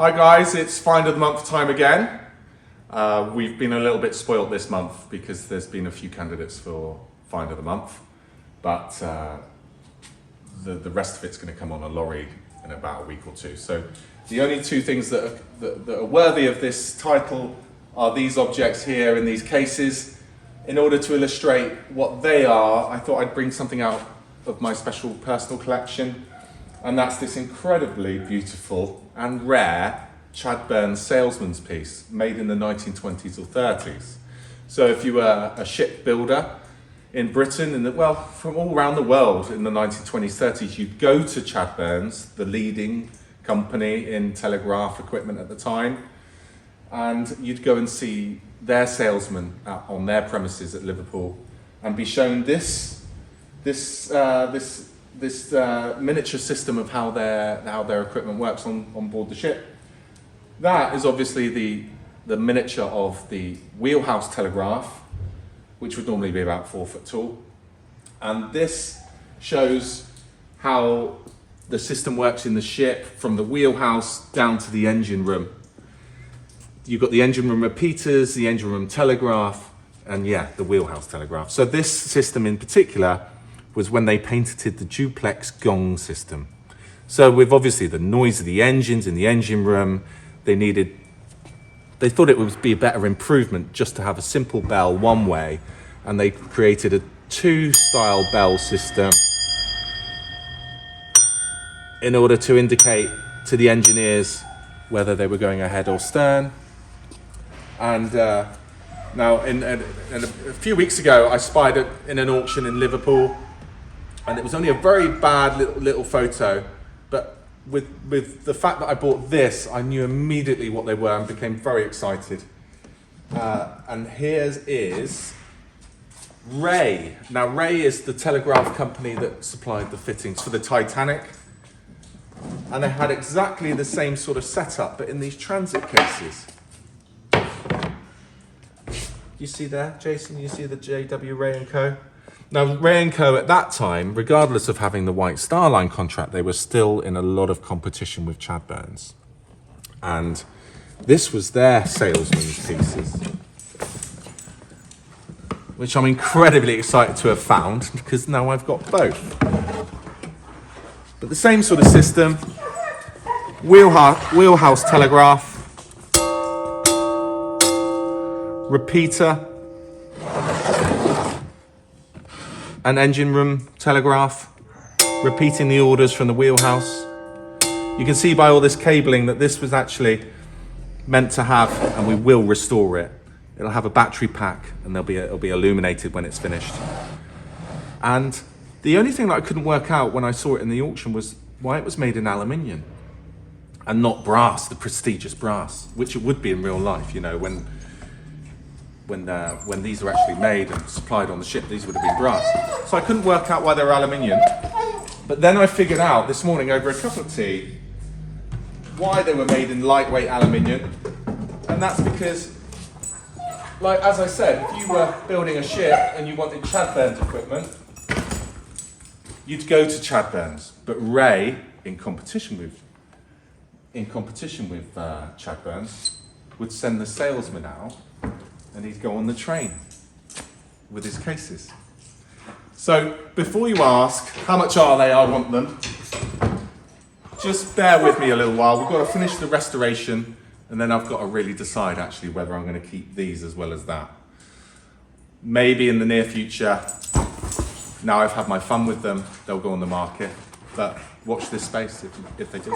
Hi guys, it's Find of the Month time again. We've been a little bit spoilt this month because there's been a few candidates for Find of the Month, but the rest of it's going to come on a lorry in about a week or two. So the only two things that are worthy of this title are these objects here in these cases. In order to illustrate what they are, I thought I'd bring something out of my special personal collection, and that's this incredibly beautiful and rare Chad Burns salesman's piece made in the 1920s or 30s. So if you were a shipbuilder in Britain, from all around the world in the 1920s, 30s, you'd go to Chad Burns, the leading company in telegraph equipment at the time, and you'd go and see their salesman on their premises at Liverpool and be shown this miniature system of how their equipment works on board the ship. That is obviously the miniature of the wheelhouse telegraph, which would normally be about 4 foot tall. And this shows how the system works in the ship from the wheelhouse down to the engine room. You've got the engine room repeaters, the engine room telegraph, and the wheelhouse telegraph. So this system in particular was when they patented the duplex gong system. So with obviously the noise of the engines in the engine room, they thought it would be a better improvement just to have a simple bell one way, and they created a two-style bell system in order to indicate to the engineers whether they were going ahead or stern. And now, a few weeks ago, I spied it in an auction in Liverpool, and it was only a very bad little photo, but with the fact that I bought this, I knew immediately what they were and became very excited. And here's is Ray. Now, Ray is the telegraph company that supplied the fittings for the Titanic, and they had exactly the same sort of setup, but in these transit cases. You see there, Jason, you see the JW Ray & Co? Now, Ray & Co at that time, regardless of having the White Star Line contract, they were still in a lot of competition with Chad Burns. And this was their salesman's pieces, which I'm incredibly excited to have found because now I've got both. But the same sort of system, wheelhouse telegraph, repeater, an engine room telegraph, repeating the orders from the wheelhouse. You can see by all this cabling that this was actually meant to have, and we will restore it. It'll have a battery pack, and it'll be illuminated when it's finished. And the only thing that I couldn't work out when I saw it in the auction was why it was made in aluminium and not brass, the prestigious brass, which it would be in real life, when these are actually made and supplied on the ship, these would have been brass. So I couldn't work out why they were aluminium. But then I figured out this morning over a cup of tea why they were made in lightweight aluminium. And that's because, as I said, if you were building a ship and you wanted Chad Burns equipment, you'd go to Chad Burns. But Ray, in competition with Chad Burns, would send the salesman out, and he'd go on the train with his cases. So before you ask, how much are they? I want them. Just bear with me a little while. We've got to finish the restoration, and then I've got to really decide actually whether I'm going to keep these as well as that. Maybe in the near future, now I've had my fun with them, they'll go on the market. But watch this space if they do.